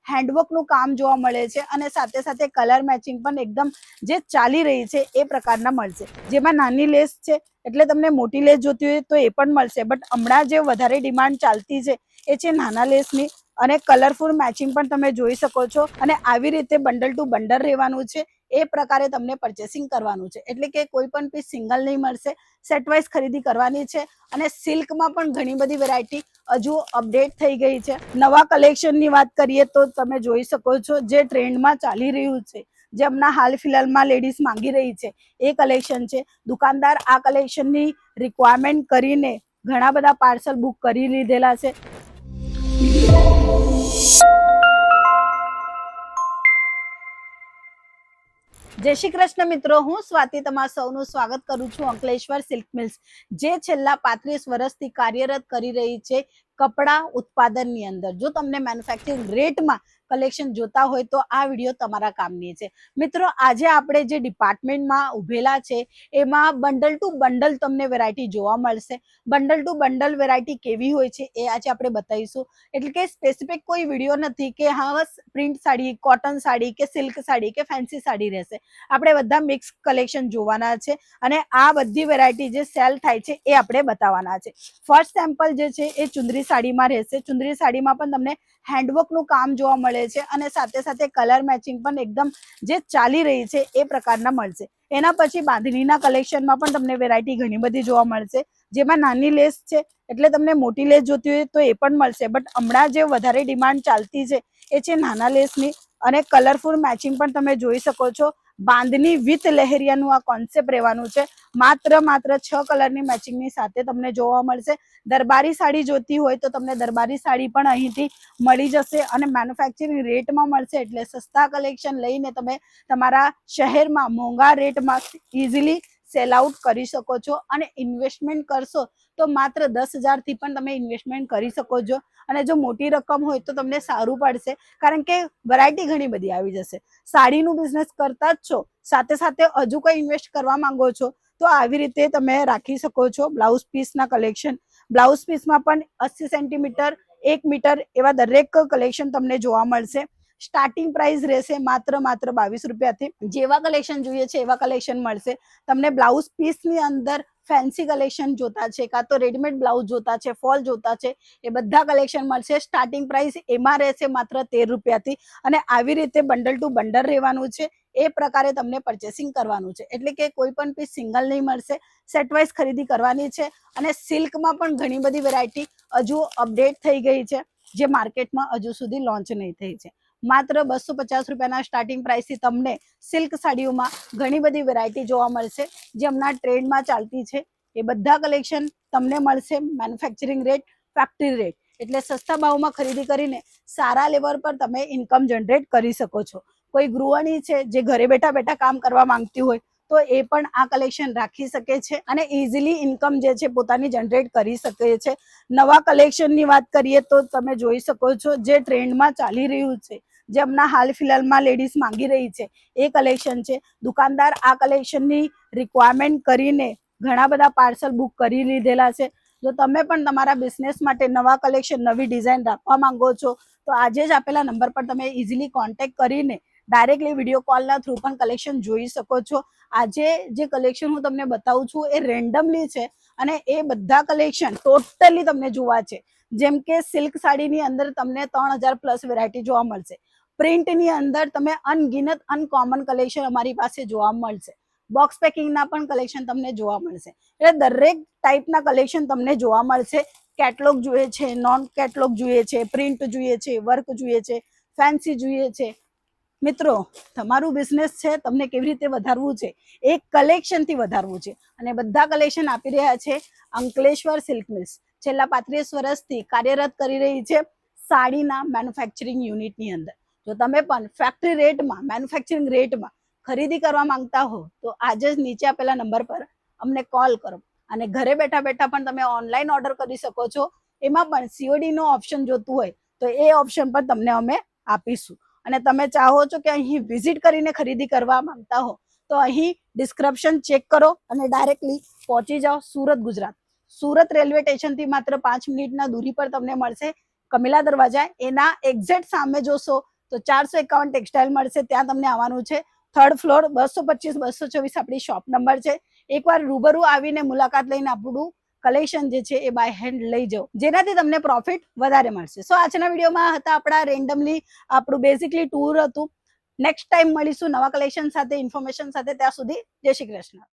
હેન્ડવર્કનું કામ જોવા મળે છે અને સાથે સાથે કલર મેચિંગ પણ એકદમ જે ચાલી રહી છે એ પ્રકારના મળશે, જેમાં નાની લેસ છે એટલે તમને મોટી લેસ જોતી હોય તો એ પણ મળશે, બટ હમણાં જે વધારે ડિમાન્ડ ચાલતી છે એ છે નાના લેસની અને કલરફુલ મેચિંગ પણ તમે જોઈ શકો છો અને આવી રીતે બંડલ ટુ બંડલ રહેવાનું છે એ પ્રકારે તમને પરચેસિંગ કરવાનું છે, એટલે કે કોઈ પણ પીસ સિંગલ નહીં મળશે, સેટ વાઇઝ ખરીદી કરવાની છે અને સિલ્કમાં પણ ઘણી બધી વેરાયટી હજુ અપડેટ થઈ ગઈ છે। નવા કલેક્શનની વાત કરીએ તો તમે જોઈ શકો છો જે ટ્રેન્ડમાં ચાલી રહ્યું છે, જે હમણાં હાલ ફિલહાલમાં લેડીઝ માંગી રહી છે એ કલેક્શન છે। દુકાનદાર આ કલેક્શનની રિક્વાયરમેન્ટ કરીને ઘણા બધા પાર્સલ બુક કરી લીધેલા છે। જય શ્રી કૃષ્ણ મિત્રો, હું સ્વાતિ તમારા સૌનું સ્વાગત કરું છું અંકલેશ્વર સિલ્ક મિલ્સ, જે છેલ્લા 35 વર્ષથી કાર્યરત કરી રહી છે કપડા ઉત્પાદનની અંદર। જો તમને મેન્યુફેક્ચરિંગ રેટમાં કલેક્શન જોતા હોય તો આ વિડીયો તમારા કામની છે। મિત્રો આજે આપણે જે ડિપાર્ટમેન્ટમાં ઉભેલા છે એમાં બંડલ ટુ બંડલ તમને વેરાયટી જોવા મળશે। બંડલ ટુ બંડલ વેરાયટી કેવી હોય છે એ આજે આપણે બતાવીશું, એટલે કે સ્પેસિફિક કોઈ વિડીયો નથી કે હા બસ પ્રિન્ટ સાડી, કોટન સાડી કે સિલ્ક સાડી કે ફેન્સી સાડી રહેશે, આપણે બધા મિક્સ કલેક્શન જોવાના છે અને આ બધી વેરાયટી જે સેલ થાય છે એ આપણે બતાવવાના છે। ફર્સ્ટ સેમ્પલ જે છે એ ચુંદરી સાડીમાં રહેશે। ચુંદરી સાડીમાં પણ તમને હેન્ડવર્કનું કામ જોવા મળે છે અને સાથે સાથે કલર મેચિંગ પણ એકદમ જે ચાલી રહી છે એ પ્રકારના મળશે। એના પછી બાંધણીના કલેક્શનમાં પણ તમને વેરાયટી ઘણી બધી જોવા મળશે, જેમાં નાની લેસ છે એટલે તમને મોટી લેસ જોતી હોય તો એ પણ મળશે, બટ હમણાં જે વધારે ડિમાન્ડ ચાલતી છે એ છે નાના લેસની અને કલરફુલ મેચિંગ પણ તમે જોઈ શકો છો। બાંધણી વિથ લહેરિયાનું આ કોન્સેપ્ટ રહેવાનું છે। માત્ર 6 કલરની મેચિંગની સાથે તમને જોવા મળશે। દરબારી સાડી જોતી હોય તો તમને દરબારી સાડી પણ અહીંથી મળી જશે અને મેન્યુફેક્ચરિંગ રેટમાં મળશે, એટલે સસ્તા કલેક્શન લઈને તમે તમારા શહેરમાં મોંઘા રેટમાં ઇઝીલી સેલ આઉટ કરી શકો છો અને ઇન્વેસ્ટમેન્ટ કરશો તો માત્ર 10,000 થી પણ તમે ઇન્વેસ્ટમેન્ટ કરી શકો છો અને જો મોટી રકમ હોય તો તમને સારું પડશે, કારણ કે વેરાયટી ઘણી બધી આવી જશે। સાડીનું બિઝનેસ કરતા જ છો, સાથે સાથે હજુ કોઈ ઇન્વેસ્ટ કરવા માંગો છો તો આવી રીતે તમે રાખી શકો છો। બ્લાઉઝ પીસના કલેક્શન, બ્લાઉઝ પીસમાં પણ 80 સેન્ટીમીટર 1 મીટર એવા દરેક કલેક્શન તમને જોવા મળશે। સ્ટાર્ટિંગ પ્રાઇસ રહેશે માત્ર 22 રૂપિયાથી। જેવા કલેક્શન જોઈએ છે એવા કલેક્શન મળશે તમને। બ્લાઉઝ પીસની અંદર ફેન્સી કલેક્શન જોતા છે કાં તો રેડીમેડ બ્લાઉઝ જોતા છે, ફોલ જોતા છે, એ બધા કલેક્શન મળશે। સ્ટાર્ટિંગ પ્રાઇસ એમાં રહેશે માત્ર 13 રૂપિયાથી અને આવી રીતે બંડલ ટુ બંડલ રહેવાનું છે એ પ્રકારે તમને પરચેસિંગ કરવાનું છે, એટલે કે કોઈ પણ પીસ સિંગલ નહીં મળશે, સેટ વાઇઝ ખરીદી કરવાની છે અને સિલ્કમાં પણ ઘણી બધી વેરાયટી હજુ અપડેટ થઈ ગઈ છે જે માર્કેટમાં હજુ સુધી લોન્ચ નહીં થઈ છે। માત્ર 250 રૂપિયાના સ્ટાર્ટિંગ પ્રાઇસથી તમને સિલ્ક સાડીઓમાં ઘણી બધી વેરાયટી જોવા મળશે, જે હમણાં ટ્રેન્ડમાં ચાલતી છે એ બધા કલેક્શન તમને મળશે મેન્યુફેક્ચરિંગ રેટ, ફેક્ટરી રેટ, એટલે સસ્તા ભાવમાં ખરીદી કરીને સારા લેવલ પર તમે ઇન્કમ જનરેટ કરી શકો છો। કોઈ ગૃહિણી છે જે ઘરે બેઠા બેઠા કામ કરવા માંગતી હોય તો એ પણ આ કલેક્શન રાખી શકે છે અને ઇઝીલી ઇન્કમ જે છે પોતાની જનરેટ કરી શકે છે। નવા કલેક્શનની વાત કરીએ તો તમે જોઈ શકો છો જે ટ્રેન્ડમાં ચાલી રહ્યું છે, જે હમણાં હાલ ફિલહાલમાં લેડીઝ માંગી રહી છે એ કલેક્શન છે। દુકાનદાર આ કલેક્શનની રિક્વાયરમેન્ટ કરીને ઘણા બધા પાર્સલ બુક કરી લીધેલા છે। જો તમે પણ તમારા બિઝનેસ માટે નવા કલેક્શન, નવી ડિઝાઇન રાખવા માંગો છો તો આજે જ આપેલા નંબર પર તમે ઇઝીલી કોન્ટેક્ટ કરીને ડાયરેક્ટલી વિડીયો કોલના થ્રુ પણ કલેક્શન જોઈ શકો છો। આજે જે કલેક્શન હું તમને બતાવું છું એ રેન્ડમલી છે અને એ બધા કલેક્શન ટોટલી તમને જોવા છે। જેમ કે સિલ્ક સાડીની અંદર તમને 3000 પ્લસ વેરાયટી જોવા મળશે। પ્રિન્ટની અંદર તમે અનગિનત અનકોમન કલેક્શન અમારી પાસે જોવા મળશે। બોક્સ પેકિંગના પણ કલેક્શન તમને જોવા મળશે, એટલે દરેક ટાઈપના કલેક્શન તમને જોવા મળશે। કેટલોગ જોઈએ છે, નોન કેટલોગ જોઈએ છે, પ્રિન્ટ જોઈએ છે, વર્ક જોઈએ છે, ફેન્સી જોઈએ છે। મિત્રો તમારું બિઝનેસ છે, તમને કેવી રીતે વધારવું છે, એક કલેક્શનથી વધારવું છે અને બધા કલેક્શન આપી રહ્યા છે અંકલેશ્વર સિલ્ક મિલ્સ। છેલ્લા 35 વર્ષથી કાર્યરત કરી રહી છે સાડીના મેન્યુફેક્ચરિંગ યુનિટની અંદર। જો તમે પણ ફેક્ટરી રેટમાં, મેન્યુફેક્ચરિંગ રેટમાં ખરીદી કરવા માંગતા હો તો આજે જ નીચે આપેલા નંબર પર અમને કોલ કરો અને ઘરે બેઠા બેઠા પણ તમે ઓનલાઈન ઓર્ડર કરી શકો છો। એમાં પણ COD નો ઓપ્શન જોતું હોય તો એ ઓપ્શન પર તમને અમે આપીશું અને તમે ચાહો છો કે અહીં વિઝિટ કરીને ખરીદી કરવા માંગતા હો તો અહીં ડિસ્ક્રિપ્શન ચેક કરો અને ડાયરેક્ટલી પહોંચી જાઓ સુરત, ગુજરાત। સુરત રેલવે સ્ટેશનથી માત્ર 5 મિનિટના દૂરી પર તમને મળશે કમિલા દરવાજા। એના એક્ઝેક્ટ સામે જોશો તો 451 ટેક્સટાઇલ મળશે, ત્યાં તમને આવવાનું છે. 3rd ફ્લોર, 225 224 આપણી શોપ નંબર છે. એકવાર રૂબરૂ આવીને મુલાકાત લઈને આપણું કલેક્શન જે છે એ બાય હેન્ડ લઈ જાઓ, જેનાથી તમને પ્રોફિટ વધારે મળશે. સો આજના વિડીયોમાં હતા આપણા રેન્ડમલી આપણું બેઝિકલી ટૂર હતું. નેક્સ્ટ ટાઈમ મળીશું નવા કલેક્શન સાથે, ઇન્ફોર્મેશન સાથે. ત્યાં સુધી જય શ્રી કૃષ્ણ.